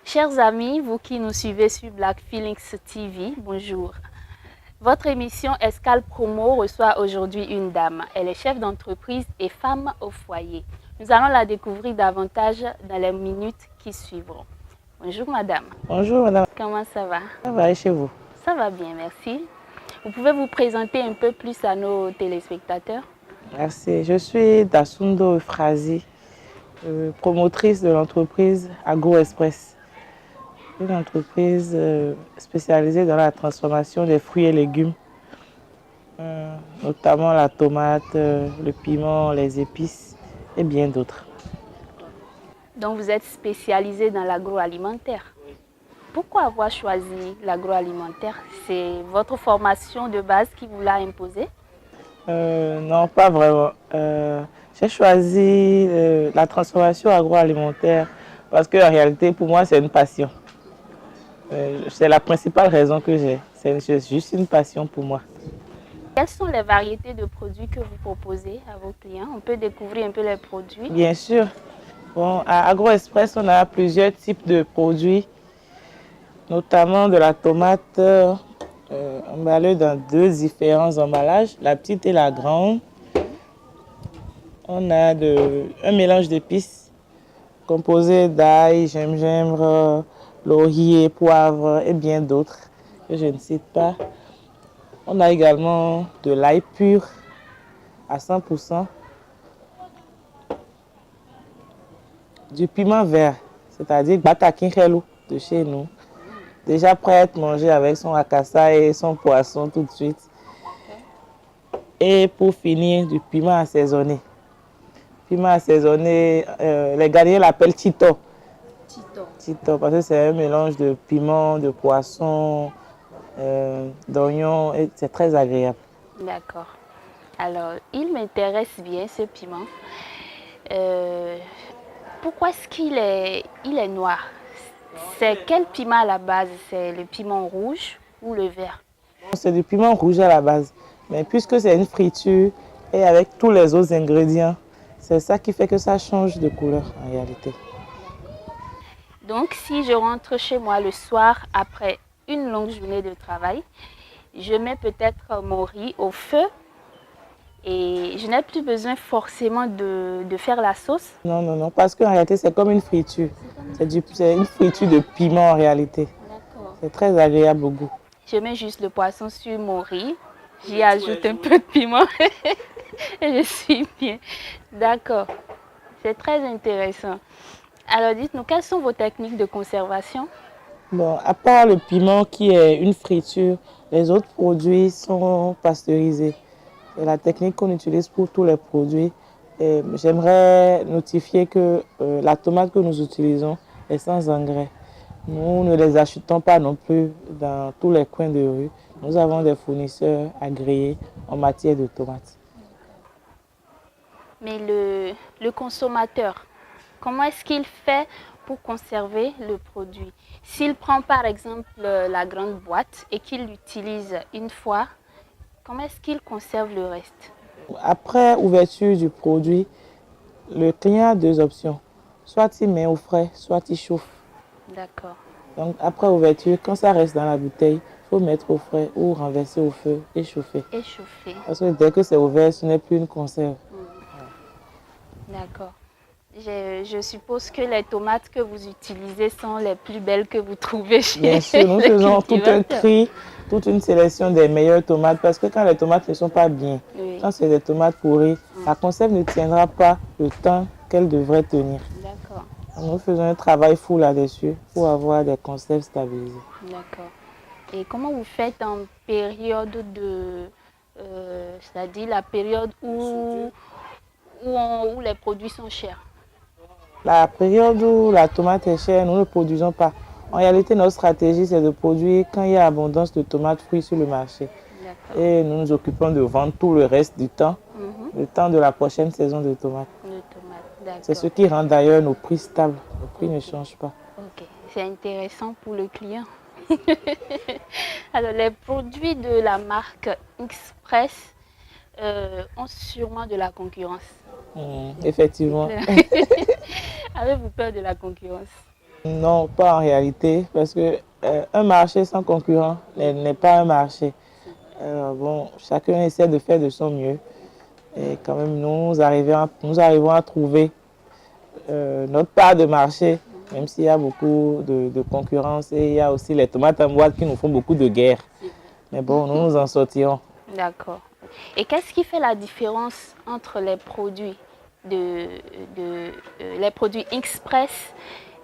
Chers amis, vous qui nous suivez sur Black Feelings TV, bonjour. Votre émission Escale Promo reçoit aujourd'hui une dame. Elle est chef d'entreprise et femme au foyer. Nous allons la découvrir davantage dans les minutes qui suivront. Bonjour madame. Bonjour madame. Comment ça va? Ça va et chez vous? Ça va bien, merci. Vous pouvez vous présenter un peu plus à nos téléspectateurs? Merci. Je suis Dasundo Euphrasie, promotrice de l'entreprise AgroExpress. Une entreprise spécialisée dans la transformation des fruits et légumes, notamment la tomate, le piment, les épices et bien d'autres. Donc vous êtes spécialisée dans l'agroalimentaire. Pourquoi avoir choisi l'agroalimentaire? C'est votre formation de base qui vous l'a imposé? Non, pas vraiment. J'ai choisi la transformation agroalimentaire parce qu'en réalité, pour moi, c'est une passion. C'est la principale raison que j'ai. C'est juste une passion pour moi. Quelles sont les variétés de produits que vous proposez à vos clients? On peut découvrir un peu les produits. Bien sûr. Bon, à AgroExpress, on a plusieurs types de produits, notamment de la tomate emballée dans deux différents emballages, la petite et la grande. On a un mélange d'épices composé d'ail, gingembre, laurier, poivre et bien d'autres que je ne cite pas. On a également de l'ail pur à 100%, du piment vert, c'est-à-dire batakinhelou de chez nous, déjà prêt à être mangé avec son akassa et son poisson tout de suite. Et pour finir, du piment assaisonné. Piment assaisonné, les Ghanaiens l'appellent Tito. Tito, parce que c'est un mélange de piment, de poisson, d'oignons, et c'est très agréable. D'accord. Alors, il m'intéresse bien ce piment. Pourquoi est-ce qu'il est noir? C'est quel piment à la base? C'est le piment rouge ou le vert? C'est du piment rouge à la base, mais puisque c'est une friture et avec tous les autres ingrédients, c'est ça qui fait que ça change de couleur en réalité. Donc, si je rentre chez moi le soir après une longue journée de travail, je mets peut-être mon riz au feu et je n'ai plus besoin forcément de faire la sauce. Non, non, non, parce qu'en réalité, c'est comme une friture. C'est une friture de piment en réalité. C'est très agréable au goût. Je mets juste le poisson sur mon riz, j'y ajoute un peu de piment et je suis bien. D'accord, c'est très intéressant. Alors dites-nous, quelles sont vos techniques de conservation? Bon, à part le piment qui est une friture, les autres produits sont pasteurisés. C'est la technique qu'on utilise pour tous les produits. J'aimerais notifier que la tomate que nous utilisons est sans engrais. Nous ne les achetons pas non plus dans tous les coins de rue. Nous avons des fournisseurs agréés en matière de tomates. Mais le consommateur, comment est-ce qu'il fait pour conserver le produit? S'il prend par exemple la grande boîte et qu'il l'utilise une fois, comment est-ce qu'il conserve le reste? Après ouverture du produit, le client a deux options. Soit il met au frais, soit il chauffe. D'accord. Donc après ouverture, quand ça reste dans la bouteille, il faut mettre au frais ou renverser au feu et chauffer. Et chauffer. Parce que dès que c'est ouvert, ce n'est plus une conserve. D'accord. Je suppose que les tomates que vous utilisez sont les plus belles que vous trouvez chez Bien sûr, nous les faisons tout un cultivateurs. tri, toute une sélection des meilleures tomates parce que quand les tomates ne sont pas bien, Oui. quand c'est des tomates pourries, la conserve ne tiendra pas le temps qu'elle devrait tenir. D'accord. Nous faisons un travail fou là-dessus pour avoir des conserves stabilisées. D'accord. Et comment vous faites en période de... c'est-à-dire la période où les produits sont chers? La période où la tomate est chère, nous ne produisons pas. En réalité, notre stratégie, c'est de produire quand il y a abondance de tomates fruits sur le marché. Et nous nous occupons de vendre tout le reste du temps, le temps de la prochaine saison de tomates. C'est ce qui rend d'ailleurs nos prix stables. Nos prix ne changent pas. Ok, c'est intéressant pour le client. Alors, les produits de la marque Express ont sûrement de la concurrence. Effectivement. Avez-vous peur de la concurrence? Non, pas en réalité, parce que un marché sans concurrent n'est pas un marché. Bon, chacun essaie de faire de son mieux. Et quand même, nous arrivons à trouver notre part de marché, même s'il y a beaucoup de concurrence et il y a aussi les tomates en boîte qui nous font beaucoup de guerre. Mais bon, nous nous en sortirons. D'accord. Et qu'est-ce qui fait la différence entre les produits les produits Express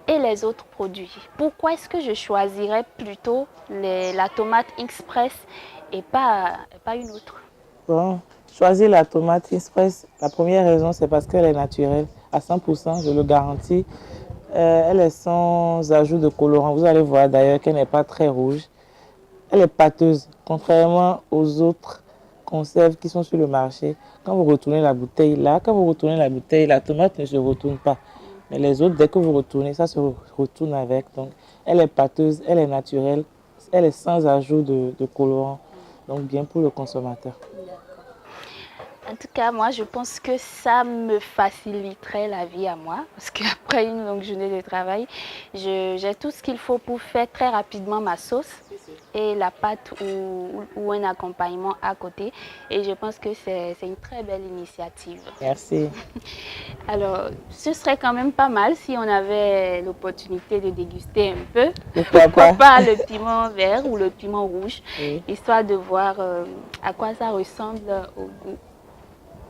et les autres produits? Pourquoi est-ce que je choisirais plutôt la tomate Express et pas une autre? Bon, choisir la tomate express, la première raison, c'est parce qu'elle est naturelle, à 100%, je le garantis. Elle est sans ajout de colorant. Vous allez voir d'ailleurs qu'elle n'est pas très rouge. Elle est pâteuse, contrairement aux autres conserves qui sont sur le marché. Quand vous retournez la bouteille, la tomate ne se retourne pas. Mais les autres, dès que vous retournez, ça se retourne avec. Donc, elle est pâteuse, elle est naturelle, elle est sans ajout de colorant. Donc, bien pour le consommateur. En tout cas, moi, je pense que ça me faciliterait la vie à moi, parce qu'après une longue journée de travail, j'ai tout ce qu'il faut pour faire très rapidement ma sauce et la pâte ou un accompagnement à côté. Et je pense que c'est une très belle initiative. Merci. Alors, ce serait quand même pas mal si on avait l'opportunité de déguster un peu. Pourquoi Pas le piment vert ou le piment rouge, Oui. histoire de voir à quoi ça ressemble au goût.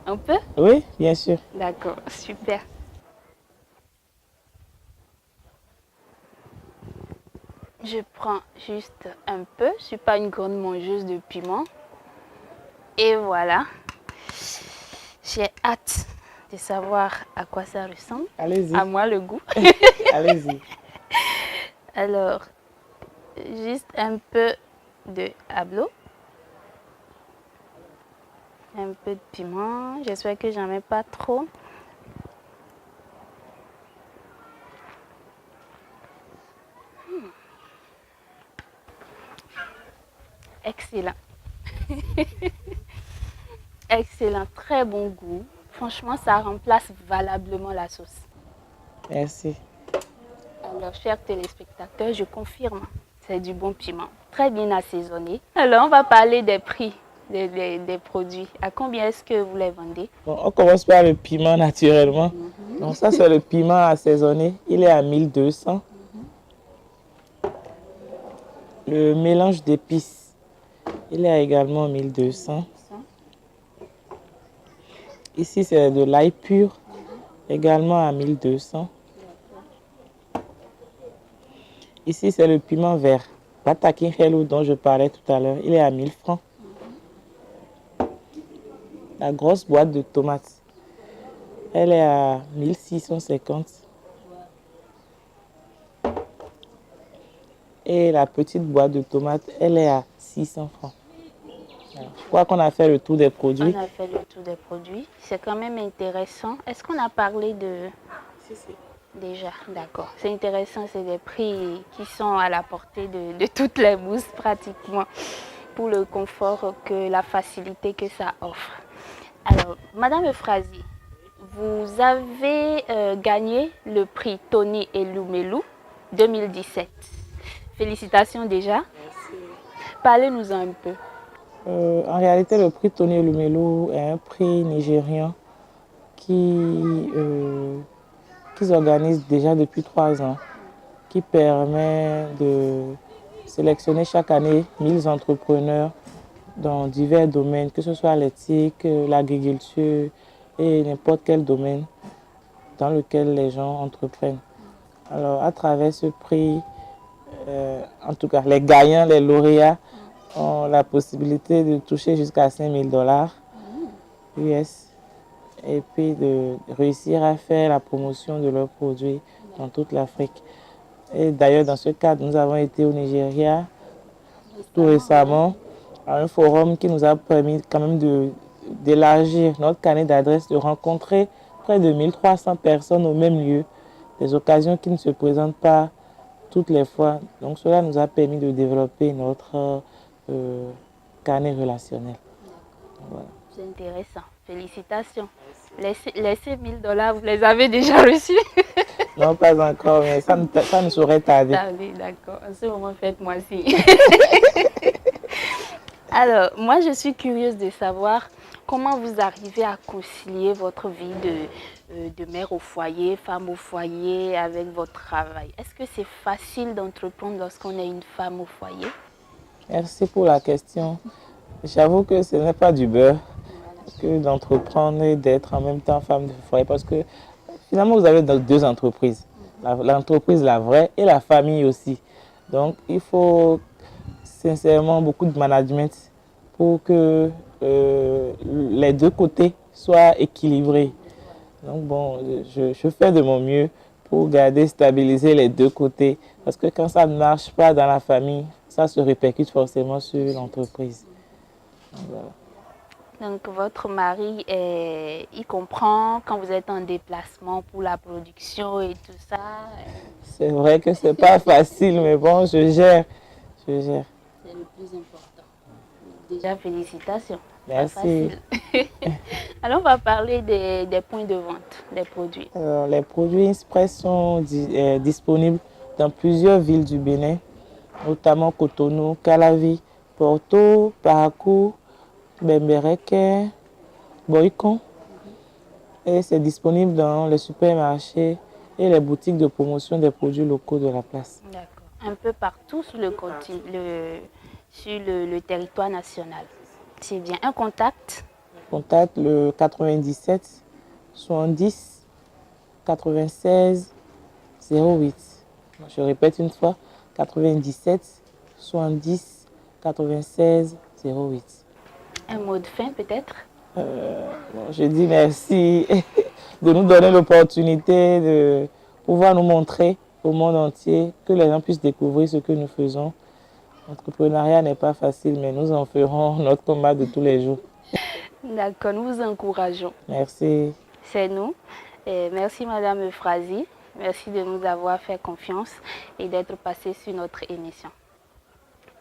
Un peu? Oui, bien sûr. D'accord, super. Je prends juste un peu. Je ne suis pas une grande mangeuse de piment. Et voilà. J'ai hâte de savoir à quoi ça ressemble. Allez-y. À moi le goût. Allez-y. Alors, juste un peu de hablo. Un peu de piment. J'espère que j'en mets pas trop. Excellent. Excellent, très bon goût. Franchement, ça remplace valablement la sauce. Merci. Alors, chers téléspectateurs, je confirme, c'est du bon piment, très bien assaisonné. Alors, on va parler des prix des produits. À combien est-ce que vous les vendez? Bon, on commence par le piment naturellement. Donc ça, c'est le piment assaisonné. Il est à 1200. Le mélange d'épices, il est également 1200. Ici, c'est de l'ail pur, également à 1200. Ici, c'est le piment vert, Batakin Hello, dont je parlais tout à l'heure. Il est à 1000 francs. La grosse boîte de tomates, elle est à 1650. Et la petite boîte de tomates, elle est à 600 francs. Je crois qu'on a fait le tour des produits. On a fait le tour des produits. C'est quand même intéressant. Est-ce qu'on a parlé de... Si, si. Déjà, d'accord. C'est intéressant, c'est des prix qui sont à la portée de toutes les bourses pratiquement, pour le confort, que la facilité que ça offre. Alors, Madame Euphrasie, vous avez gagné le prix Tony Elumelu 2017. Félicitations déjà. Merci. Parlez-nous un peu. En réalité, le prix Tony Elumelu est un prix nigérian qui s'organise déjà depuis 3 ans, qui permet de sélectionner chaque année 1000 entrepreneurs dans divers domaines, que ce soit l'éthique, l'agriculture et n'importe quel domaine dans lequel les gens entreprennent. Alors, à travers ce prix, en tout cas, les gagnants, les lauréats ont la possibilité de toucher jusqu'à 5000 dollars US et puis de réussir à faire la promotion de leurs produits dans toute l'Afrique. Et d'ailleurs, dans ce cadre, nous avons été au Nigeria tout récemment à un forum qui nous a permis quand même d'élargir notre carnet d'adresses, de rencontrer près de 1300 personnes au même lieu, des occasions qui ne se présentent pas toutes les fois. Donc cela nous a permis de développer notre carnet relationnel. Voilà. C'est intéressant. Félicitations. Les 5 000 $, vous les avez déjà reçus? Non, pas encore, mais ça ne saurait tarder. D'accord. En ce moment, faites-moi signe. Alors, moi, je suis curieuse de savoir comment vous arrivez à concilier votre vie de mère au foyer, femme au foyer avec votre travail. Est-ce que c'est facile d'entreprendre lorsqu'on est une femme au foyer? Merci pour la question. J'avoue que ce n'est pas du beurre que d'entreprendre et d'être en même temps femme de foyer parce que finalement, vous avez deux entreprises. L'entreprise, la vraie, et la famille aussi. Donc, il faut sincèrement beaucoup de management pour que les deux côtés soient équilibrés. Donc, bon, je fais de mon mieux pour garder, stabiliser les deux côtés. Parce que quand ça ne marche pas dans la famille, ça se répercute forcément sur l'entreprise. Voilà. Donc, votre mari, il comprend quand vous êtes en déplacement pour la production et tout ça? C'est vrai que ce n'est pas facile, mais bon, je gère. Je gère. C'est le plus important. Déjà, félicitations. Merci. Alors, on va parler des points de vente des produits. Alors, les produits Express sont disponibles dans plusieurs villes du Bénin, notamment Cotonou, Calavi, Porto, Parakou, Bembereke, Boycon. Et c'est disponible dans les supermarchés et les boutiques de promotion des produits locaux de la place. D'accord. Un peu partout sur le territoire national. C'est bien. Un contact? Contact le 97 70 96 08. Je répète une fois, 97 70 96 08. Un mot de fin peut-être? Je dis merci de nous donner l'opportunité de pouvoir nous montrer au monde entier, que les gens puissent découvrir ce que nous faisons. L'entrepreneuriat n'est pas facile, mais nous en ferons notre combat de tous les jours. D'accord, nous vous encourageons. Merci. C'est nous. Et merci Madame Euphrasie. Merci de nous avoir fait confiance et d'être passée sur notre émission.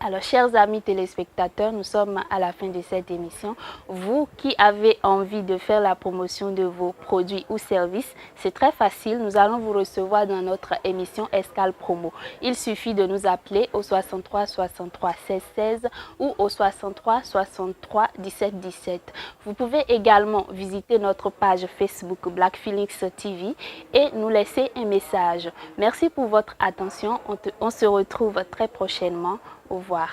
Alors, chers amis téléspectateurs, nous sommes à la fin de cette émission. Vous qui avez envie de faire la promotion de vos produits ou services, c'est très facile. Nous allons vous recevoir dans notre émission Escale Promo. Il suffit de nous appeler au 63 63 16 16 ou au 63 63 17 17. Vous pouvez également visiter notre page Facebook Black Phoenix TV et nous laisser un message. Merci pour votre attention. On se retrouve très prochainement. Au revoir.